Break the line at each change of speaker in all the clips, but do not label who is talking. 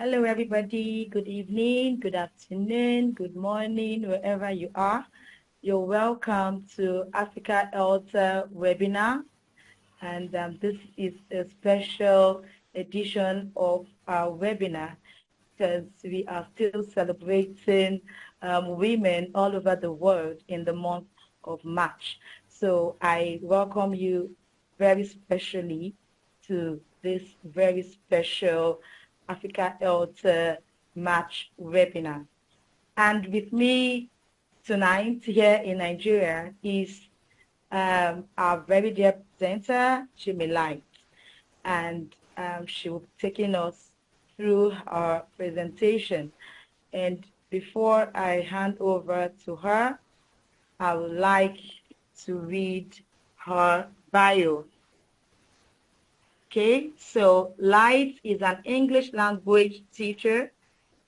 Hello, everybody. Good evening, good afternoon, good morning, wherever you are. You're welcome to Africa Health webinar. And this is a special edition of our webinar because we are still celebrating women all over the world in the month of March. So I welcome you very specially to this very special Africa Health March webinar. And with me tonight here in Nigeria is our very dear presenter, Chime Light. And she will be taking us through our presentation. And before I hand over to her, I would like to read her bio. Okay, so Light is an English language teacher,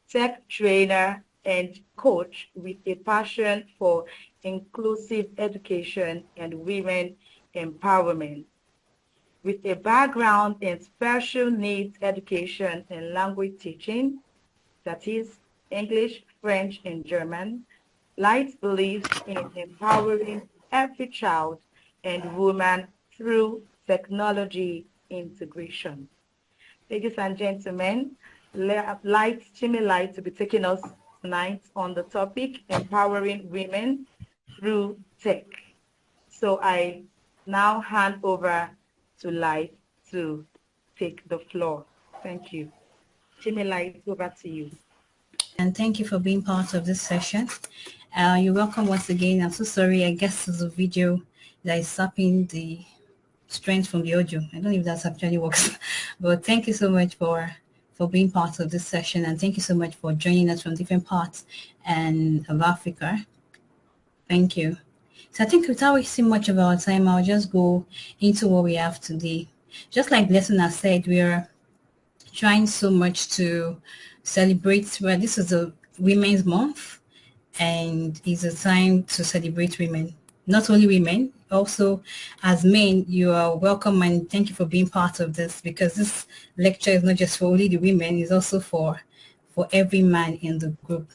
tech trainer, and coach with a passion for inclusive education and women empowerment. With a background in special needs education and language teaching, that is English, French, and German, Light believes in empowering every child and woman through technology integration. Ladies and gentlemen, Chime Light to be taking us tonight on the topic, empowering women through tech. So I now hand over to Light to take the floor. Thank you. Chime Light, over to you.
And thank you for being part of this session. You're welcome once again. I'm so sorry. I guess there's a video that is sapping the strength from the audio. I don't know if that actually works, but thank you so much for being part of this session, and thank you so much for joining us from different parts of Africa. Thank you. So I think without wasting much of our time, I'll just go into what we have today. Just like Blessing has said, we are trying so much to celebrate. Well, this is a Women's Month, and it's a time to celebrate women. Not only women, also as men, you are welcome, and thank you for being part of this, because this lecture is not just for only the women, it's also for every man in the group.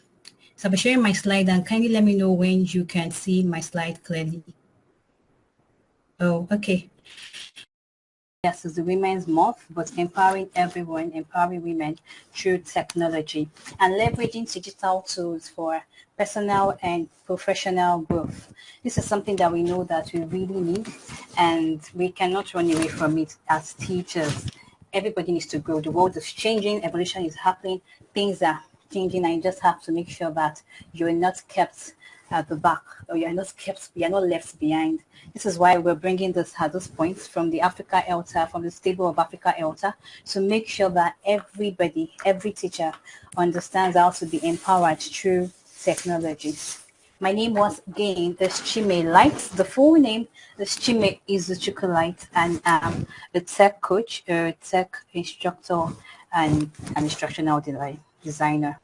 So I'll be sharing my slide, and kindly let me know when you can see my slide clearly. Oh, okay. Yes, it's the Women's Month, but empowering everyone, empowering women through technology and leveraging digital tools for personal and professional growth. This is something that we know that we really need, and we cannot run away from it as teachers. Everybody needs to grow. The world is changing, evolution is happening, things are changing, and you just have to make sure that you're not kept at the back, or you're not left behind. This is why we're bringing this at this point from the Africa Elta, from the stable of Africa Elta, to make sure that everybody, every teacher understands how to be empowered through technology. My name was again is Chime Light. The full name is Chime Izuchukwu Light, and I'm a tech coach, a tech instructor, and an instructional designer.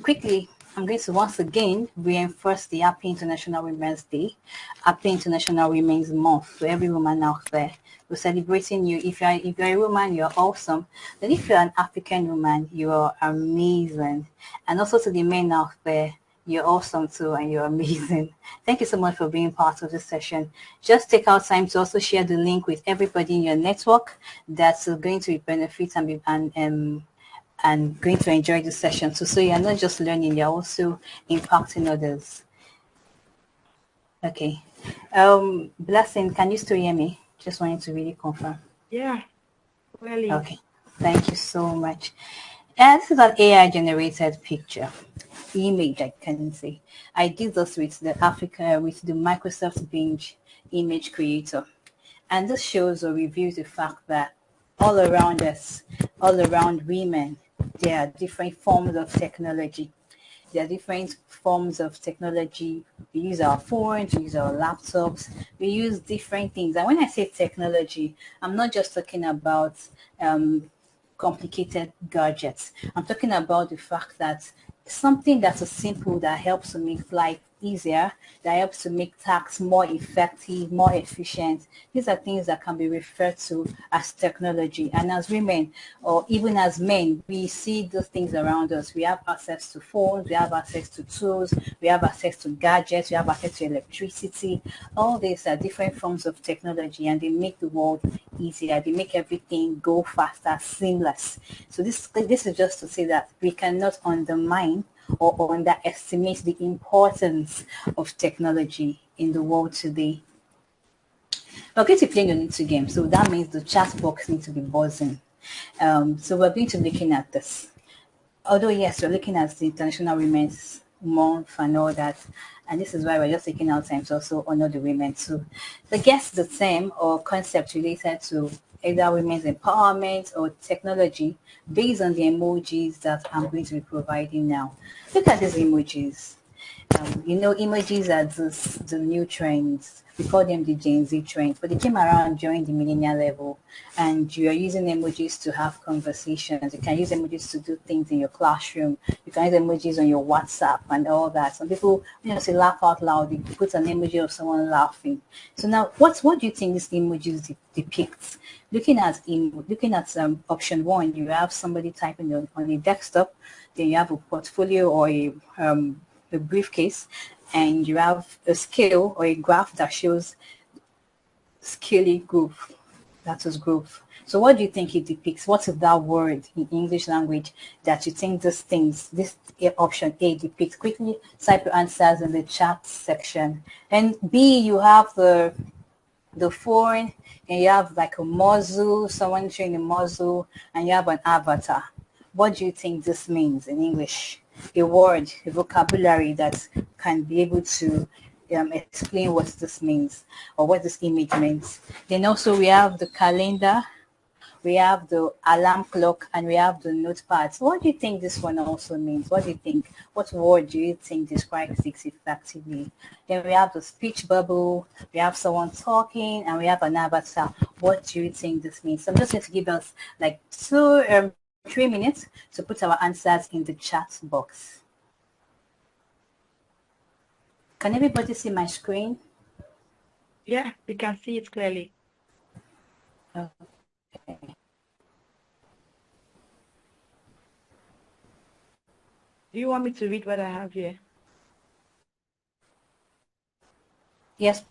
Quickly, I'm going to once again reinforce the Happy International Women's Day, Happy International Women's Month to every woman out there. We're celebrating you. If you're a woman, you're awesome. Then if you're an African woman, you are amazing. And also to the men out there, you're awesome too, and you're amazing. Thank you so much for being part of this session. Just take out time to also share the link with everybody in your network that's going to benefit and going to enjoy this session. So you're not just learning, you're also impacting others. Okay. Blessing, can you still hear me? Just wanted to really confirm.
Yeah, clearly.
Okay. Thank you so much. And this is an AI generated picture, image, I can say. I did this with the Microsoft Bing image creator. And this shows or reviews the fact that all around us, all around women, there are different forms of technology. There are different forms of technology. We use our phones, we use our laptops, we use different things. And when I say technology, I'm not just talking about complicated gadgets. I'm talking about the fact that something that's so simple that helps to make life easier, that helps to make tasks more effective, more efficient. These are things that can be referred to as technology. And as women, or even as men, we see those things around us. We have access to phones, we have access to tools, we have access to gadgets, we have access to electricity. All these are different forms of technology, and they make the world easier. They make everything go faster, seamless. So this is just to say that we cannot undermine or underestimate the importance of technology in the world today. We're going to play the little game, so that means the chat box needs to be buzzing. So we're going to be looking at this. Although yes, we're looking at the International Women's Month and all that, and this is why we're just taking our time to also honor the women too. So guess the theme or concept related to either women's empowerment or technology based on the emojis that I'm going to be providing now. Look at these emojis. Emojis are the new trends. We call them the Gen Z trends, but they came around during the millennial level. And you are using emojis to have conversations. You can use emojis to do things in your classroom. You can use emojis on your WhatsApp and all that. Some people, say laugh out loud. They put an emoji of someone laughing. So now, what do you think these emojis depict? Looking at option one, you have somebody typing on a desktop. Then you have a portfolio or a briefcase, and you have a scale or a graph that shows scaly growth. That is growth. So what do you think it depicts? What is that word in English language that you think this option A depicts? Quickly type your answers in the chat section. And B, you have the phone, and you have like a muzzle, someone showing a muzzle, and you have an avatar. What do you think this means in English? A word, a vocabulary that can be able to explain what this means or what this image means. Then also we have the calendar, we have the alarm clock, and we have the notepad. So what do you think this one also means? What do you think? What word do you think describes it effectively? Then we have the speech bubble, we have someone talking, and we have an avatar. What do you think this means? So I'm just going to give us like 3 minutes to put our answers in the chat box. Can everybody see my screen?
Yeah, we can see it clearly.
Okay.
Do you want me to read what I have here?
Yes.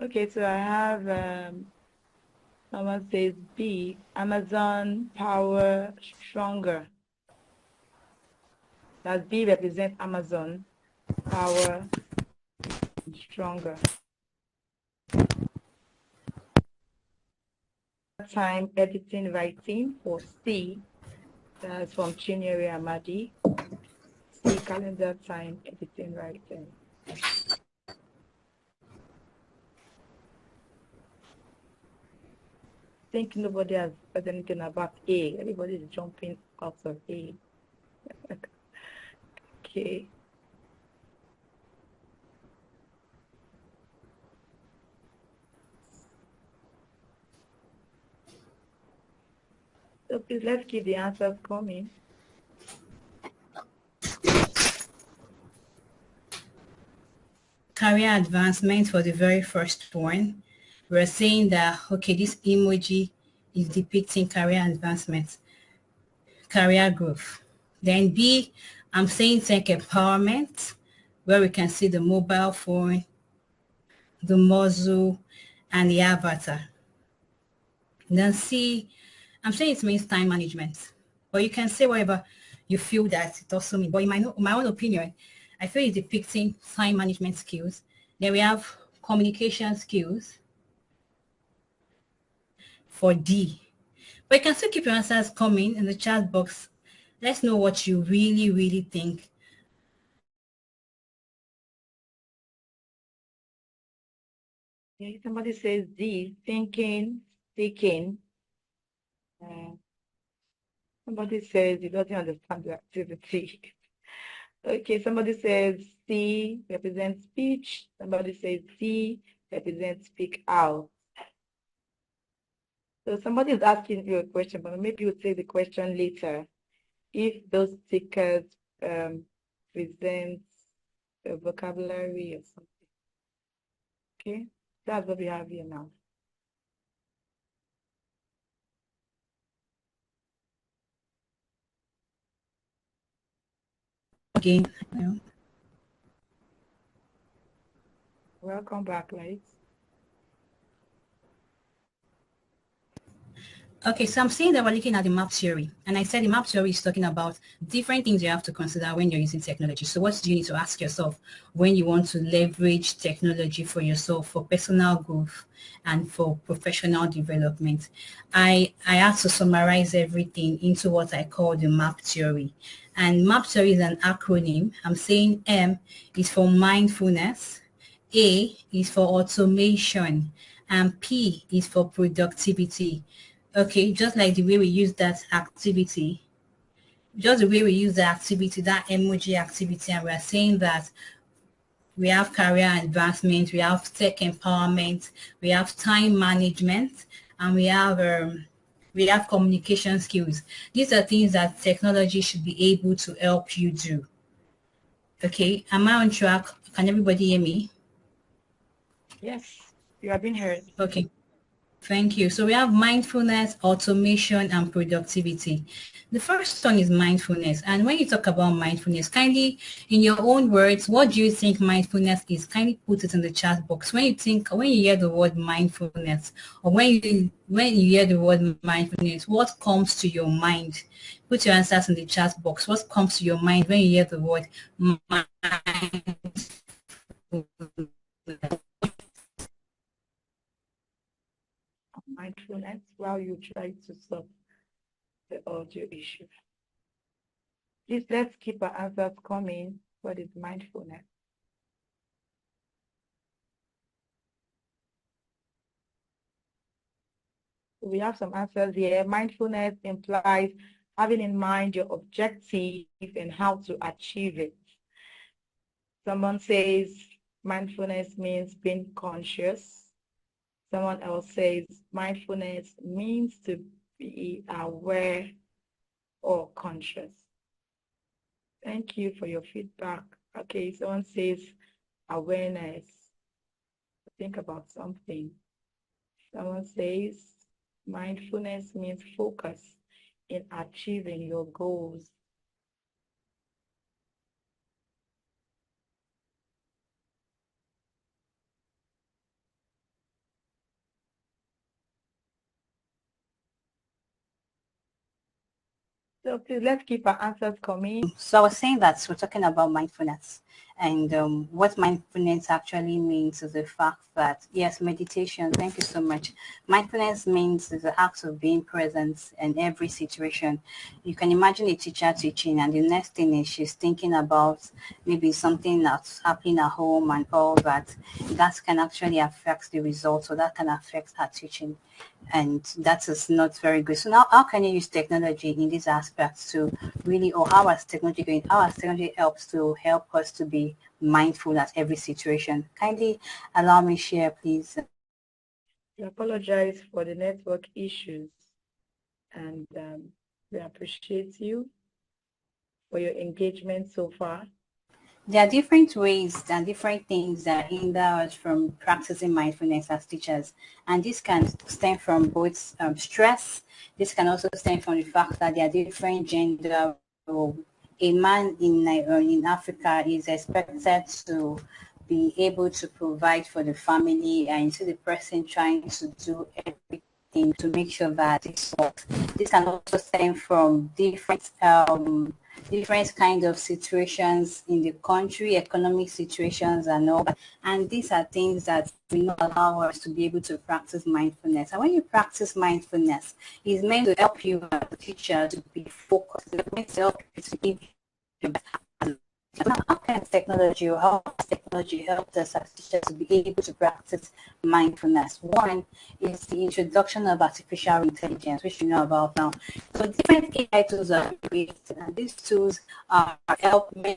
Okay, so I have someone says B, Amazon Power Stronger. That B represents Amazon Power Stronger. Time editing writing for C. That's from Chinyere Amadi. C, calendar time editing writing. I think nobody has said anything about A. Everybody is jumping out of A. Okay. So please let's keep the answers coming.
Career advancement for the very first one. We're saying that, okay, this emoji is depicting career advancement, career growth. Then B, I'm saying tech empowerment, where we can see the mobile phone, the muzzle, and the avatar. And then C, I'm saying it means time management. But you can say whatever you feel that it also means. But in my own opinion, I feel it's depicting time management skills. Then we have communication skills for D. But you can still keep your answers coming in the chat box. Let's know what you really, really think.
Somebody says D, thinking, speaking. Somebody says he doesn't understand the activity. Okay, somebody says C represents speech. Somebody says D represents speak out. So somebody is asking you a question, but maybe you'll take the question later. If those stickers present a vocabulary or something. Okay, that's what we have here now.
Again,
Welcome back, Light.
okay, so I'm saying that we're looking at the map theory. And I said the map theory is talking about different things you have to consider when you're using technology. So what do you need to ask yourself when you want to leverage technology for yourself, for personal growth and for professional development? I have to summarize everything into what I call the map theory. And map theory is an acronym. I'm saying M is for mindfulness, A is for automation, and P is for productivity. Okay, just like the way we use that activity, just the way we use the activity, that emoji activity, and we're saying that we have career advancement, we have tech empowerment, we have time management, and we have communication skills. These are things that technology should be able to help you do. Okay, am I on track? Can everybody hear me?
Yes, you have been heard.
Okay. Thank you. So we have mindfulness, automation, and productivity. The first one is mindfulness. And when you talk about mindfulness, kindly, in your own words, what do you think mindfulness is? Kindly put it in the chat box. When you hear the word mindfulness, or when you hear the word mindfulness, what comes to your mind? Put your answers in the chat box. What comes to your mind when you hear the word mindfulness?
Mindfulness while you try to solve the audio issue. Please let's keep our answers coming. What is mindfulness? We have some answers here. Mindfulness implies having in mind your objective and how to achieve it. Someone says mindfulness means being conscious. Someone else says mindfulness means to be aware or conscious. Thank you for your feedback. Okay, someone says awareness. Think about something. Someone says mindfulness means focus in achieving your goals. So please let's keep our answers coming.
So I was saying that we're talking about mindfulness, and what mindfulness actually means is the fact that, yes, meditation, thank you so much. Mindfulness means the act of being present in every situation. You can imagine a teacher teaching, and the next thing is she's thinking about maybe something that's happening at home and all that. That can actually affect the results, or that can affect her teaching, and that is not very good. So now, how can you use technology in these aspects to really, or how has technology going? How has technology helps to help us to be mindful at every situation? Kindly allow me share, please.
We apologize for the network issues, and we appreciate you for your engagement so far.
There are different ways and different things that hinder us from practicing mindfulness as teachers. And this can stem from both stress. This can also stem from the fact that there are different gender roles. A man in Africa is expected to be able to provide for the family, and you see the person trying to do everything to make sure that this works. This can also stem from different kind of situations in the country, economic situations and all that. And these are things that will not allow us to be able to practice mindfulness. And when you practice mindfulness, it's meant to help you as a teacher to be focused. It's meant to help you to give your best. How can technology, or how has technology helped us as teachers to be able to practice mindfulness? One is the introduction of artificial intelligence, which you know about now. So different AI tools are created, and these tools are help you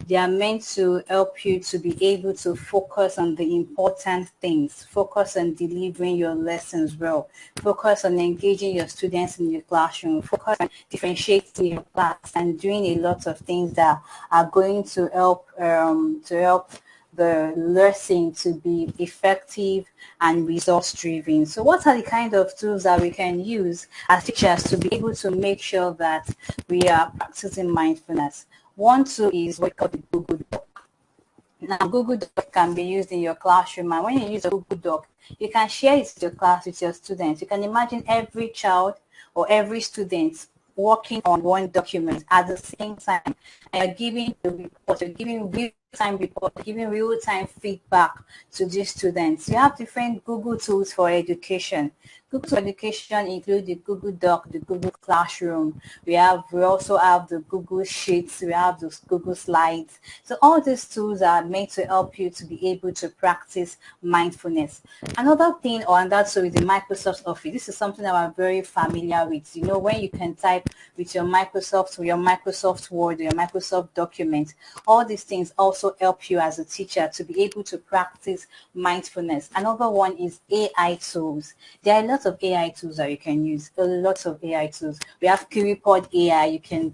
They are meant to help you to be able to focus on the important things, focus on delivering your lessons well, focus on engaging your students in your classroom, focus on differentiating your class and doing a lot of things that are going to help the lesson to be effective and results driven. So what are the kind of tools that we can use as teachers to be able to make sure that we are practicing mindfulness? One tool is what we call the Google Doc. Now, Google Doc can be used in your classroom, and when you use a Google Doc, you can share it with your class, with your students. You can imagine every child or every student working on one document at the same time, and you're giving the report, you're giving real-time report, giving real-time feedback to these students. You have different Google tools for education. Google for education include the Google Doc, the Google Classroom. We also have the Google Sheets. We have those Google Slides. So all these tools are meant to help you to be able to practice mindfulness. Another thing or another tool is the Microsoft Office. This is something that I'm very familiar with. You know, when you can type with your Microsoft Word, or your Microsoft document, all these things also help you as a teacher to be able to practice mindfulness. Another one is AI tools. There are a lot of AI tools that you can use. A lot of AI tools. We have QReport AI. We can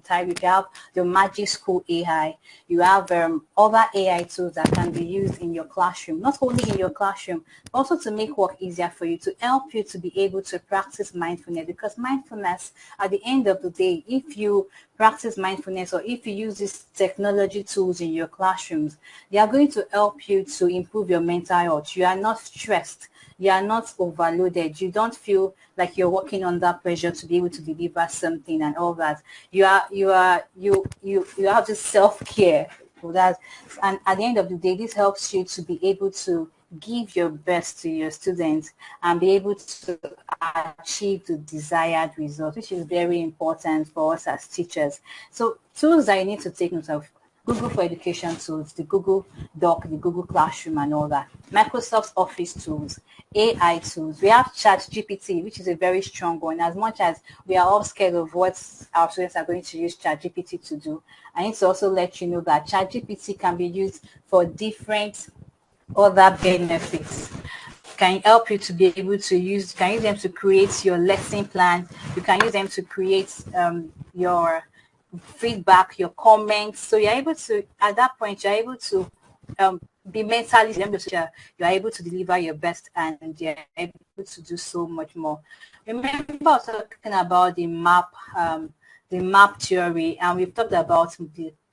type. You have the Magic School AI. You have other AI tools that can be used in your classroom. Not only in your classroom, but also to make work easier for you, to help you to be able to practice mindfulness. Because mindfulness, at the end of the day, if you practice mindfulness or if you use these technology tools in your classrooms, they are going to help you to improve your mental health. You are not stressed. You are not overloaded. You don't feel like you're working under pressure to be able to deliver something and all that. You have this self-care for that. And at the end of the day, this helps you to be able to give your best to your students and be able to achieve the desired result, which is very important for us as teachers. So tools that you need to take note of: Google for education tools, the Google Doc, the Google Classroom and all that, Microsoft Office tools, AI tools. We have ChatGPT, which is a very strong one. As much as we are all scared of what our students are going to use ChatGPT to do, I need to also let you know that ChatGPT can be used for different other benefits. Can help you to be able to use, can use them to create your lesson plan. You can use them to create your feedback, your comments. So you're able to, at that point, you're able to be mentally, you're able to deliver your best and you're able to do so much more. Remember, I was talking about the map theory, and we've talked about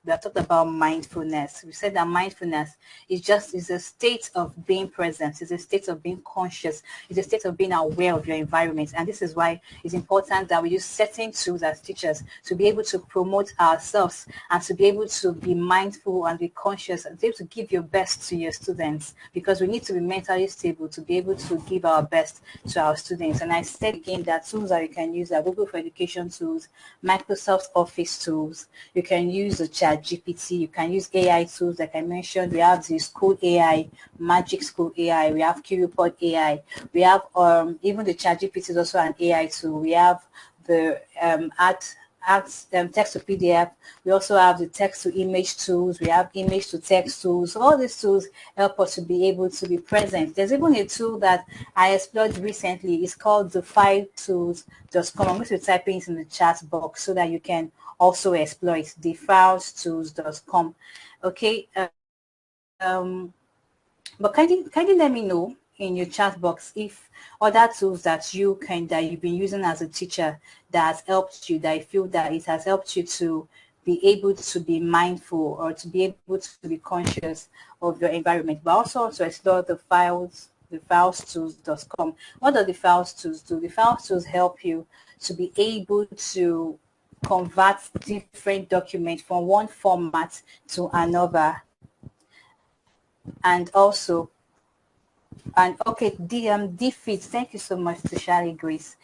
we have talked about mindfulness. We said that mindfulness is a state of being present, is a state of being conscious, is a state of being aware of your environment. And this is why it's important that we use certain tools as teachers to be able to promote ourselves and to be able to be mindful and be conscious and be able to give your best to your students, because we need to be mentally stable to be able to give our best to our students. And I said again that tools that you can use are Google for education tools, Microsoft Office tools. You can use the ChatGPT. You can use AI tools like I mentioned. We have the School AI, Magic School AI. We have QReport AI. We have even the ChatGPT is also an AI tool. We have the text to PDF. We also have the text to image tools. We have image to text tools. All these tools help us to be able to be present. There's even a tool that I explored recently. It's called the filestools.com. I'm going to type it in the chat box so that you can also explore it. The filestools.com. Okay. But kindly let me know in your chat box if other tools that you've been using as a teacher that has helped you, that you feel that it has helped you to be able to be mindful or to be able to be conscious of your environment, but also to explore the filestools.com. What do the files tools do? The files tools help you to be able to convert different documents from one format to another. And okay, DFIT, thank you so much to Shally Grace.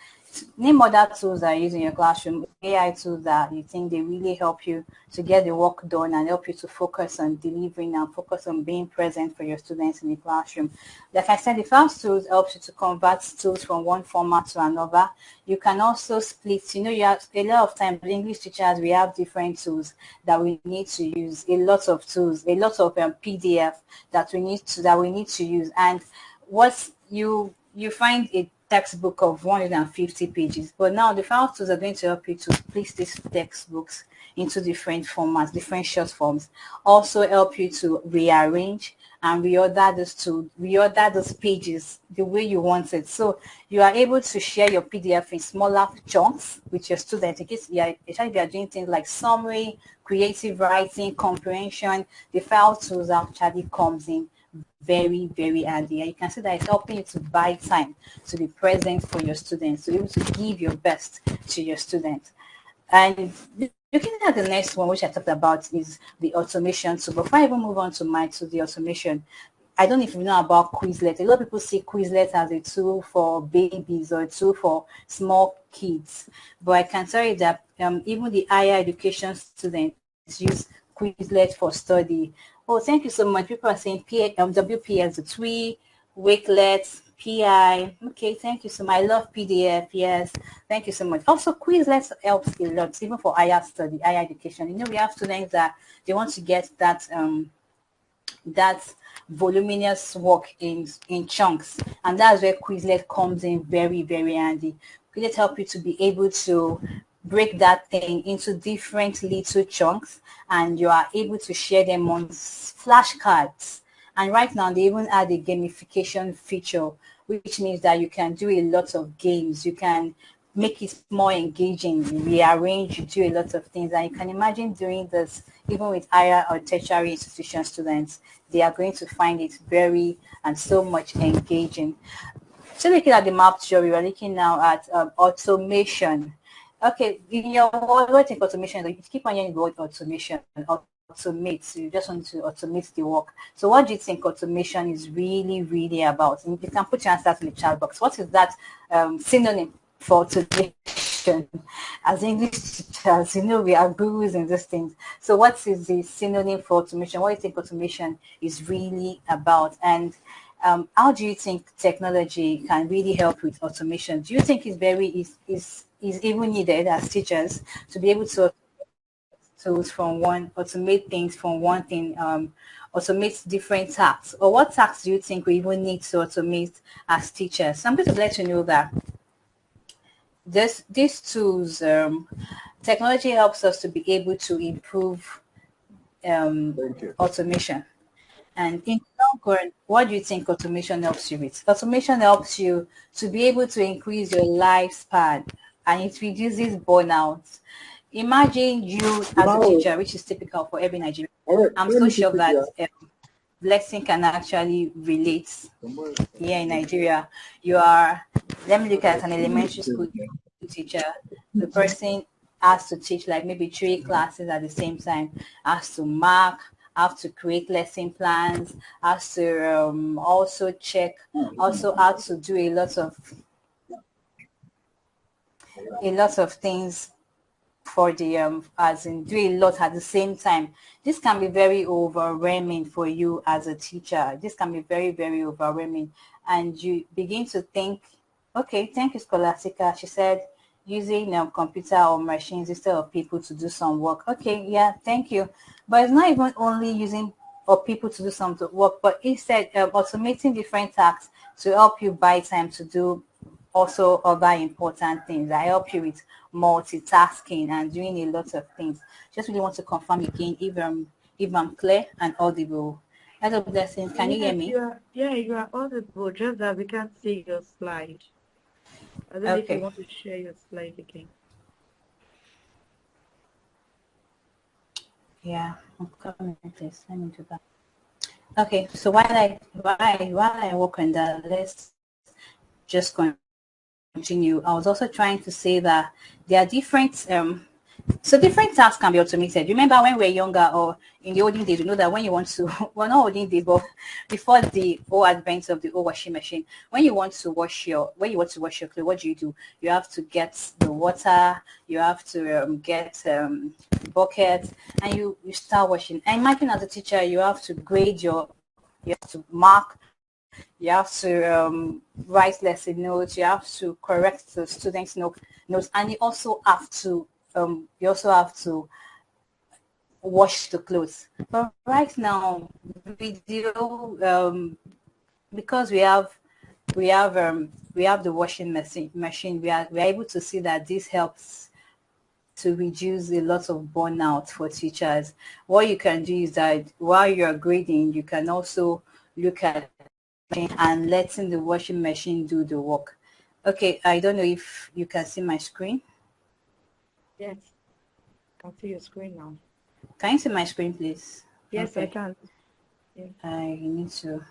name other tools that you use in your classroom, AI tools that you think they really help you to get the work done and help you to focus on delivering and focus on being present for your students in the classroom. Like I said, the first tools helps you to convert tools from one format to another. You can also split, you know, you have a lot of times English teachers, we have different tools that we need to use, a lot of tools, a lot of PDF that we need to use. And what you find a textbook of 150 pages, but now the file tools are going to help you to split these textbooks into different formats, different short forms. Also help you to rearrange and reorder those pages the way you want it. So you are able to share your PDF in smaller chunks with your students in case you are, especially if you are doing things like summary, creative writing, comprehension. The file tools actually comes in very, very handy. And you can see that it's helping you to buy time to be present for your students, to be able to give your best to your students. And looking at the next one, which I talked about, is the automation. So before I even move on to the automation, I don't know if you know about Quizlet. A lot of people see Quizlet as a tool for babies or a tool for small kids. But I can tell you that even the higher education students use Quizlet for study. Oh, thank you so much. People are saying WPS, the TWI, Wakelet, PI. Okay, thank you so much. I love PDF. Yes, thank you so much. Also, Quizlet helps a lot, even for higher study, higher education. You know, we have students that they want to get that that voluminous work in chunks, and that's where Quizlet comes in very, very handy. Quizlet help you to be able to break that thing into different little chunks, and you are able to share them on flashcards. And right now they even add a gamification feature, which means that you can do a lot of games. You can make it more engaging, you rearrange, you do a lot of things. And you can imagine doing this even with higher or tertiary institution students. They are going to find it very and so much engaging. So looking at the map theory, we're looking now at automation. Okay, in your word, what think automation? You keep on hearing the word automation, automate. So you just want to automate the work. So what do you think automation is really, really about? And you can put your answers in the chat box. What is that synonym for automation? As English teachers, you know, we are gurus in these things. So what is the synonym for automation? What do you think automation is really about? And how do you think technology can really help with automation? Do you think it's is even needed as teachers to be able to automate things from one thing, automate different tasks? Or what tasks do you think we even need to automate as teachers? So I'm going to let you know that these tools, technology helps us to be able to improve automation. And in long run, what do you think automation helps you with? Automation helps you to be able to increase your lifespan, and it reduces burnout. Imagine you as a teacher, which is typical for every Nigerian. I'm so sure that Blessing can actually relate here in Nigeria. You are, let me look at an elementary school teacher. The person has to teach like maybe 3 classes at the same time, has to mark, have to create lesson plans, has to also check, also have to do a lot of things for the as in do a lot at the same time. This can be very overwhelming for you as a teacher. This can be very, very overwhelming, and you begin to think, okay, thank you, Scholastica. She said using computer or machines instead of people to do some work. Okay, yeah, thank you. But it's not even only using or people to do some work, but instead automating different tasks to help you buy time to do also other important things that help you with multitasking and doing a lot of things. Just really want to confirm again if I'm clear and audible. Hello, Blessing, can you hear me?
You are audible, just that we can't see your slide. I don't know if you want to share your slide again.
Yeah, I'm coming at this. Let me do that. Okay, so while I work on that, let's just continue. I was also trying to say that there are different So different tasks can be automated. Remember when we were younger or in the olden days, we know that when you want to, well, not olden days, but before the whole advent of the old washing machine, when you want to wash your, clothes, what do? You have to get the water, you have to get bucket, and you start washing. And imagine as a teacher, you have to grade you have to mark, you have to write lesson notes, you have to correct the students' notes, and you also have to wash the clothes. But right now, video, because we have the washing machine, we are able to see that this helps to reduce a lot of burnout for teachers. What you can do is that while you're grading, you can also look at and letting the washing machine do the work. Okay, I don't know if you can see my screen.
Yes, I can see your screen now.
Can you see my screen, please?
Yes, I
Okay.
can. Yeah.
I need to,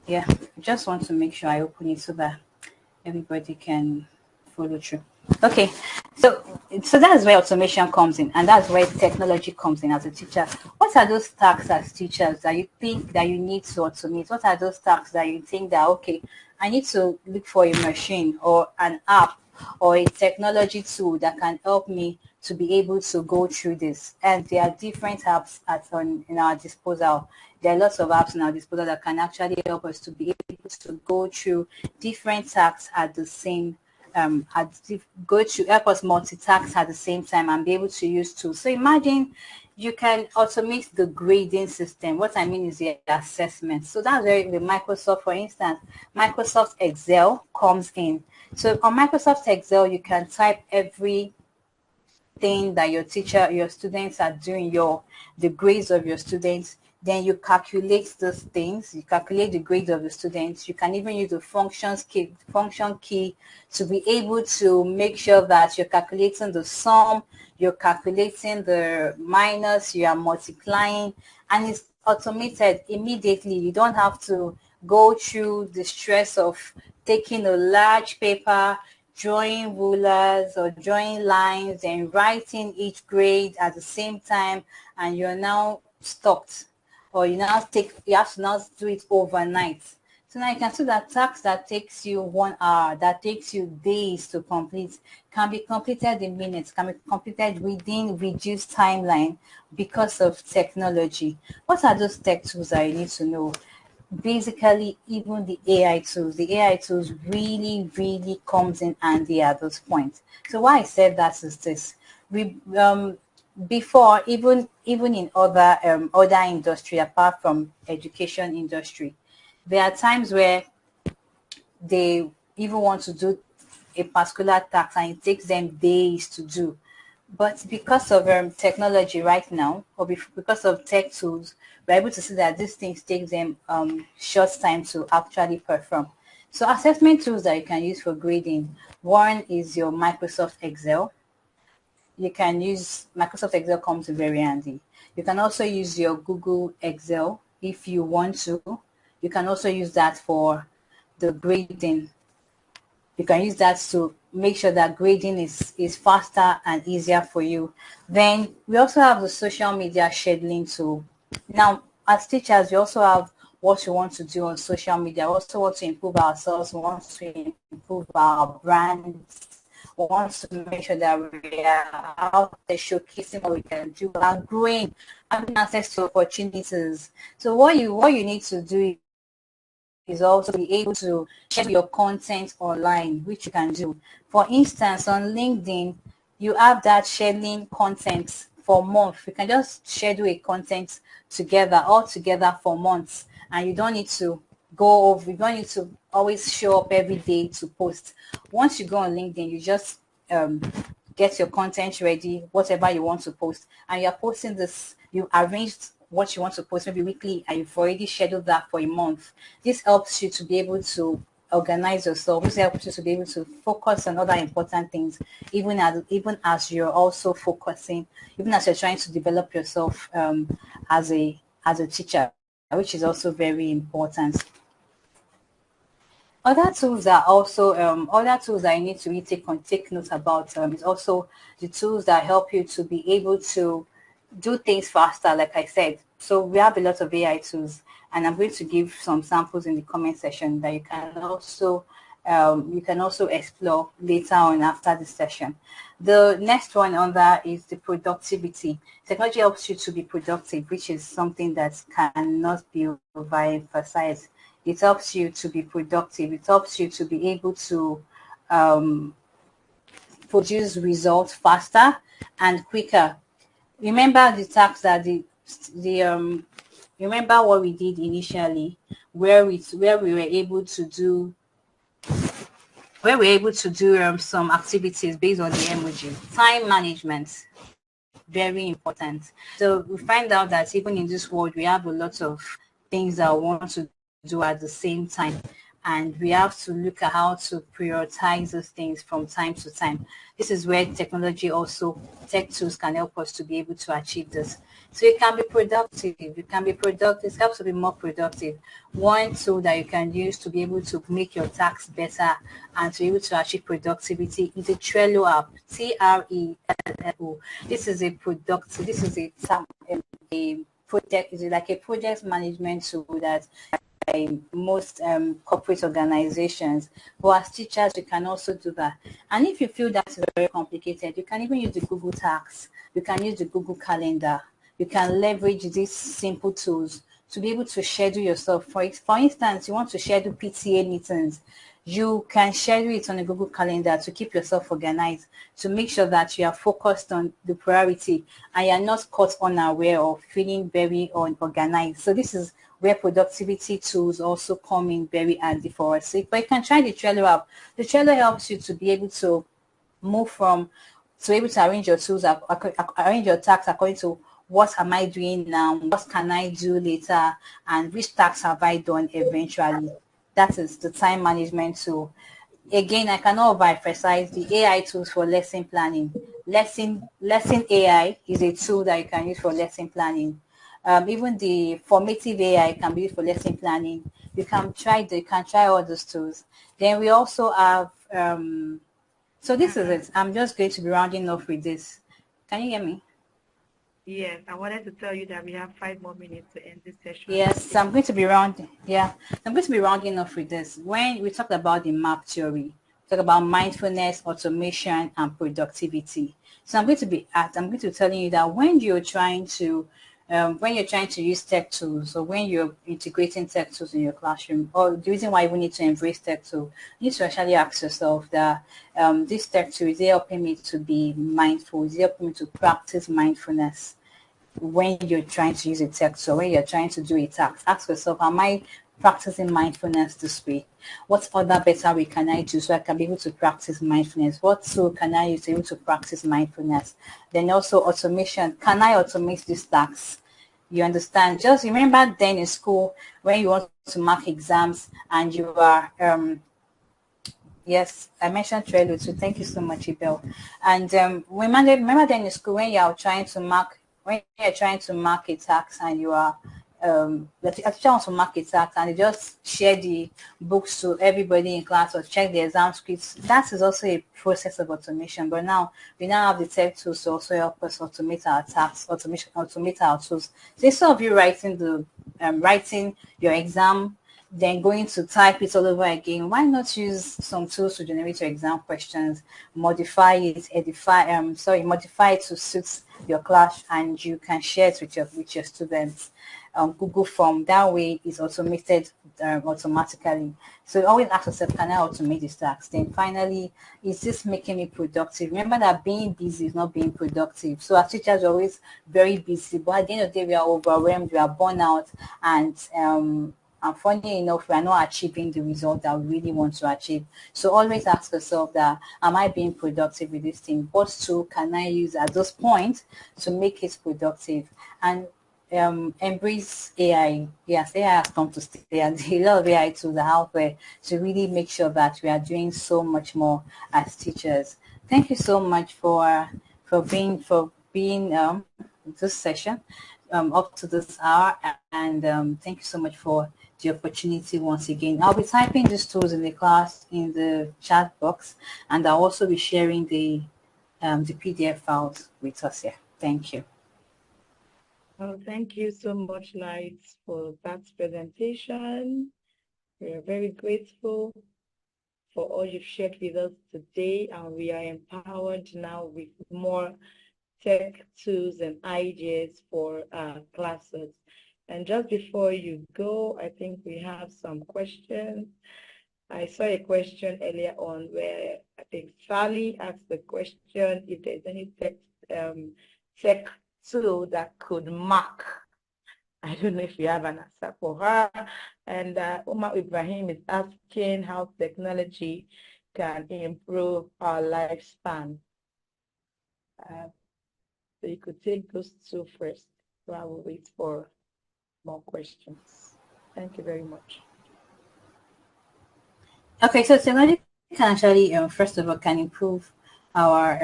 yeah, just want to make sure I open it so that everybody can follow through. Okay, so that's where automation comes in, and that's where technology comes in as a teacher. What are those tasks as teachers that you think that you need to automate? What are those tasks that you think that, okay, I need to look for a machine or an app or a technology tool that can help me to be able to go through this? And there are different apps in our disposal. There are lots of apps in our disposal that can actually help us to be able to go through different tasks at the same go to help us multitask at the same time and be able to use tools. So imagine you can automate the grading system. What I mean is the assessment. So that's where with Microsoft, for instance, Microsoft Excel comes in. So on Microsoft Excel, you can type every thing that your students are doing, the grades of your students. Then you calculate those things. You calculate the grades of the students. You can even use the function key to be able to make sure that you're calculating the sum, you're calculating the minus, you are multiplying, and it's automated immediately. You don't have to go through the stress of taking a large paper, drawing rulers or drawing lines and writing each grade at the same time, and you're now stopped, or you have to now do it overnight. So now you can see that task that takes you 1 hour, that takes you days to complete, can be completed in minutes, can be completed within reduced timeline because of technology. What are those tech tools that you need to know? Basically, even the AI tools. The AI tools really, really comes in handy at this point. So why I said that is this: we before, even in other industry apart from education industry, there are times where they even want to do a particular task and it takes them days to do. But because of technology right now, or because of tech tools, we're able to see that these things take them short time to actually perform. So assessment tools that you can use for grading, one is your Microsoft Excel. You can use Microsoft Excel, comes very handy. You can also use your Google Excel if you want to. You can also use that for the grading. You can use that to make sure that grading is faster and easier for you. Then we also have the social media scheduling tool. Now, as teachers, we also have what we want to do on social media. We also want to improve ourselves. We want to improve our brands. We want to make sure that we are out there showcasing what we can do and growing, having access to opportunities. So what you need to do is also be able to share your content online, which you can do. For instance, on LinkedIn, you have that sharing content for months. You can just schedule a content all together for months, and you don't need to you don't need to always show up every day to post. Once you go on LinkedIn, you just get your content ready, whatever you want to post, and you're posting this. You arranged what you want to post maybe weekly, and you've already scheduled that for a month. This helps you to be able to organize yourself. This helps you to be able to focus on other important things, even as you're also focusing, even as you're trying to develop yourself as a teacher, which is also very important. Other tools are also other tools that you need to really take note about is also the tools that help you to be able to do things faster, like I said. So we have a lot of AI tools, and I'm going to give some samples in the comment section that you can also explore later on after the session. The next one on that is the productivity. Technology helps you to be productive, which is something that cannot be overemphasized. It helps you to be productive. It helps you to be able to um, produce results faster and quicker. Remember the task that the remember what we did initially, where we were able to do some activities based on the emoji. Time management, very important. So we find out that even in this world, we have a lot of things that we want to do at the same time. And we have to look at how to prioritize those things from time to time. This is where technology also, tech tools can help us to be able to achieve this. So you can be productive. You can be productive. It helps to be more productive. One tool that you can use to be able to make your tasks better and to be able to achieve productivity is the Trello app. Trello. This is a productive. This is a project. Is like a project management tool that most corporate organizations. But as teachers, we can also do that. And if you feel that is very complicated, you can even use the Google Tasks. You can use the Google Calendar. You can leverage these simple tools to be able to schedule yourself. For instance, you want to schedule PTA meetings. You can schedule it on a Google Calendar to keep yourself organized, to make sure that you are focused on the priority and you're not caught unaware or feeling very unorganized. So this is where productivity tools also come in very handy for us. But you can try the Trello app. The Trello helps you to be able to move from, to be able to arrange your tools, arrange your tasks according to what am I doing now, what can I do later, and which tasks have I done eventually. That is the time management tool. Again, I cannot overemphasize the AI tools for lesson planning. Lesson AI is a tool that you can use for lesson planning. Even the formative AI can be used for lesson planning. You can try all those tools. Then we also have so this is it. I'm just going to be rounding off with this. Can you hear me?
Yes, I wanted to tell you that we have 5 more minutes to end this session.
Yes, so I'm going to be rounding. Yeah, I'm going to be rounding off with this. When we talked about the MAP theory, talk about mindfulness, automation, and productivity. So I'm going to be telling you that when you're trying to use tech tools, or when you're integrating tech tools in your classroom, or the reason why you need to embrace tech tool, you need to actually ask yourself that this tech tool, is it helping me to be mindful? Is it helping me to practice mindfulness? When you're trying to use a text or when you're trying to do a task, ask yourself, am I practicing mindfulness this week? What other better way can I do so I can be able to practice mindfulness? What tool can I use to be able to practice mindfulness? Then also automation. Can I automate these tasks? You understand? Just remember then in school when you want to mark exams and you are yes, I mentioned Trello too. Thank you so much, Ibel. And remember then in school when you're trying to mark a task and you are the teacher wants to mark a task and they just share the books to everybody in class or check the exam scripts. That is also a process of automation. But now we now have the tech tools to also help us automate our tasks, automate our tools. So instead of you writing your exam, then going to type it all over again, why not use some tools to generate your exam questions, modify modify it to suit your class, and you can share it with your students. Google Form, that way is automated automatically. So always ask yourself, can I automate this task? Then finally, is this making me productive? Remember that being busy is not being productive. So as teachers, we're always very busy, but at the end of the day, we are overwhelmed, we are burnt out, and funny enough, we are not achieving the result that we really want to achieve. So always ask yourself that, am I being productive with this thing? What tool can I use at this point to make it productive? And embrace AI. Yes, AI has come to stay, and a lot of AI tools are out there to really make sure that we are doing so much more as teachers. Thank you so much for being this session up to this hour, and thank you so much for the opportunity once again. I'll be typing these tools in the class in the chat box, and I'll also be sharing the PDF files with us here. Thank you.
Oh, thank you so much, Light, for that presentation. We are very grateful for all you've shared with us today, and we are empowered now with more tech tools and ideas for classes. And just before you go, I think we have some questions. I saw a question earlier on where I think Sally asked the question if there's any tech tool that could mark. I don't know if you have an answer for her. And Umar Ibrahim is asking how technology can improve our lifespan. So you could take those two first while we wait for more questions. Thank you very much.
Okay, so technology can actually, first of all, can improve our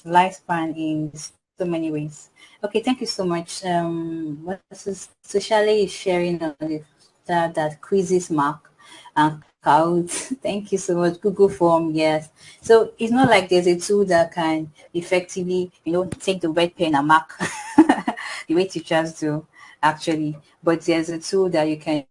lifespan in so many ways. Okay, thank you so much. What is socially sharing on the that quizzes mark and Kahoot. Thank you so much. Google Form, yes. So it's not like there's a tool that can effectively, take the red pen and mark the way teachers do actually, but there's a tool that you can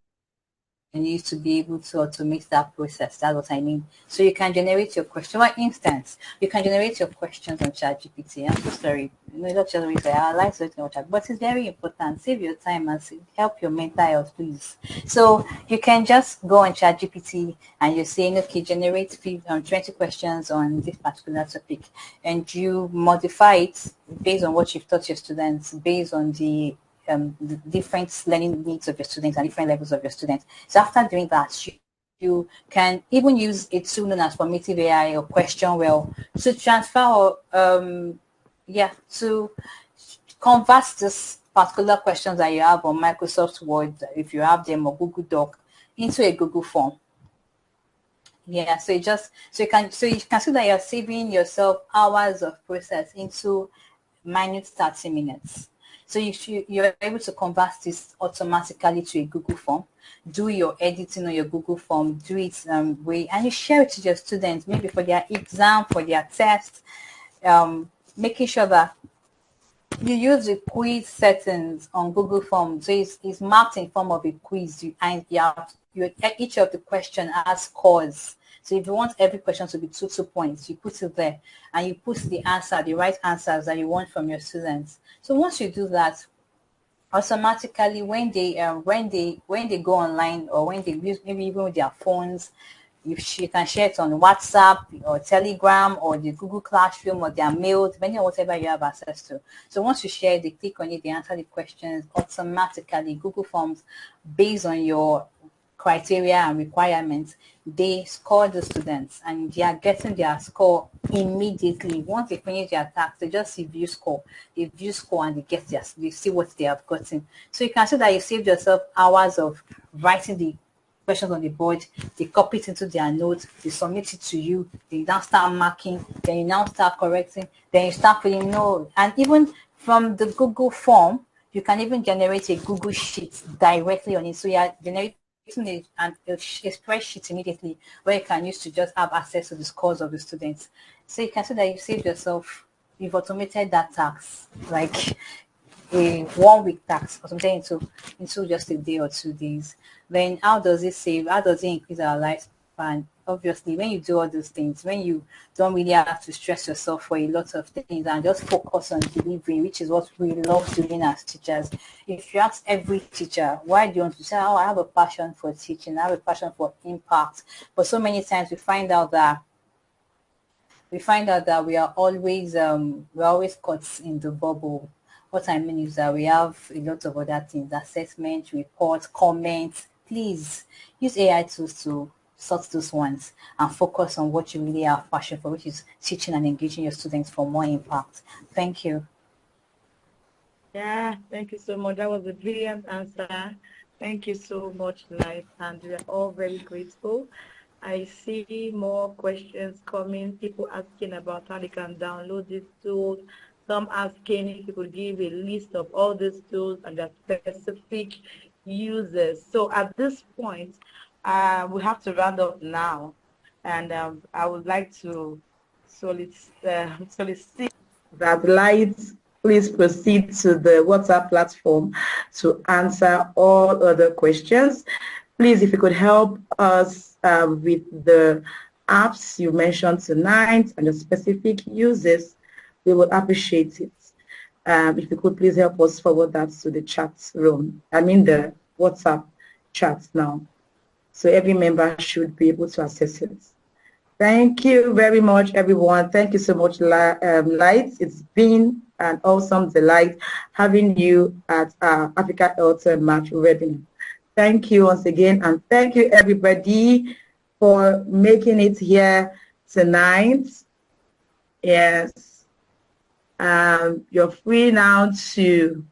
use to be able to automate that process. That's what I mean. So you can generate your question. For instance, you can generate your questions on ChatGPT. I'm so sorry. Not just always say, I like certain chat, but it's very important. Save your time and help your mental health, please. So you can just go on ChatGPT and you're saying, okay, generate 20 questions on this particular topic, and you modify it based on what you've taught your students, based on the different learning needs of your students and different levels of your students. So after doing that, you can even use a tool known as formative AI or question well to transfer or to convert this particular questions that you have on Microsoft Word, if you have them, or Google Doc, into a Google form. Yeah, so you can see that you're saving yourself hours of process into minute 30 minutes. So you're able to convert this automatically to a Google form, do your editing on your Google form, do it way, and you share it to your students, maybe for their exam, for their test, making sure that you use the quiz settings on Google Forms. So it's marked in form of a quiz, and each of the question has scores. So if you want every question to be 2 points, you put it there, and you put the right answers that you want from your students. So once you do that, automatically when they go online, or when they use maybe even with their phones, you can share it on WhatsApp or Telegram or the Google Classroom or their mail, depending on whatever you have access to. So once you share it, they click on it, they answer the questions automatically. Google Forms, based on your criteria and requirements, they score the students, and they are getting their score immediately. Once they finish their task, they just see view score. They view score and they see what they have gotten. So you can see that you saved yourself hours of writing the questions on the board, they copy it into their notes, they submit it to you, they now start marking, then you now start correcting, then you start putting notes. And even from the Google form, you can even generate a Google sheet directly on it. So you are generating a spreadsheet immediately, where you can use to just have access to the scores of the students. So you can see that you saved yourself, you've automated that task, like a 1 week task or something into just a day or 2 days. Then how does it increase our lifespan? Obviously, when you do all those things, when you don't really have to stress yourself for a lot of things and just focus on delivering, which is what we love doing as teachers. If you ask every teacher, why do you want to say, oh, I have a passion for teaching, I have a passion for impact. But so many times we find out that we are always we're always caught in the bubble. What I mean is that we have a lot of other things: assessment, reports, comments. Please use AI tools to sort those ones and focus on what you really have passion for, which is teaching and engaging your students for more impact. Thank you.
Yeah, thank you so much. That was a brilliant answer. Thank you so much, Light, and we are all very grateful. I see more questions coming, people asking about how they can download these tools. Some asking if you could give a list of all these tools and their specific users. So at this point, we have to round up now, and I would like to solicit that Light please proceed to the WhatsApp platform to answer all other questions. Please, if you could help us with the apps you mentioned tonight and the specific uses, we would appreciate it. If you could please help us forward that to the chat room, I mean the WhatsApp chat now. So every member should be able to access it. Thank you very much, everyone. Thank you so much, Light. It's been an awesome delight having you at our Africa Health Match webinar. Thank you once again, and thank you, everybody, for making it here tonight. Yes. You're free now to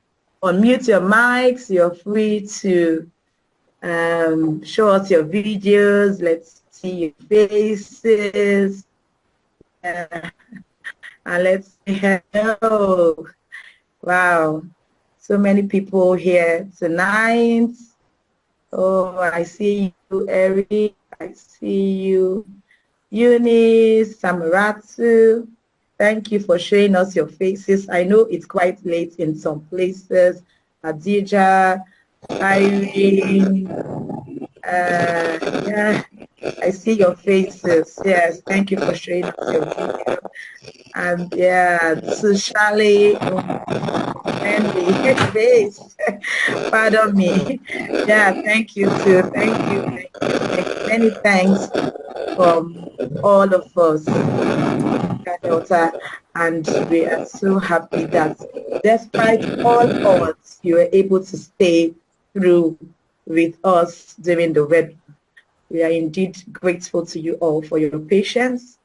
unmute your mics. You're free to show us your videos. Let's see your faces. And let's say hello. Wow. So many people here tonight. Oh, I see you, Eric. I see you, Eunice, Samaratu. Thank you for showing us your faces. I know it's quite late in some places. Adija, Irene, yeah, I see your faces. Yes, thank you for showing us your video. And yeah, Sushali, Andy, face. Pardon me. Yeah, thank you too. Thank you, thank you, thank you. Many thanks from all of us, daughter, and we are so happy that despite all odds, you were able to stay through with us during the webinar. We are indeed grateful to you all for your patience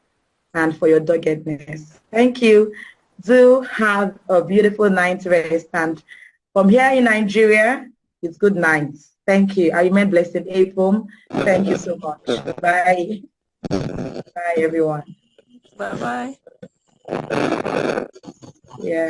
and for your doggedness. Thank you. Do have a beautiful night's rest. And from here in Nigeria, it's good night. Thank you. I remain blessed in April. Thank you so much. Bye. Bye, everyone.
Bye-bye.
Yeah.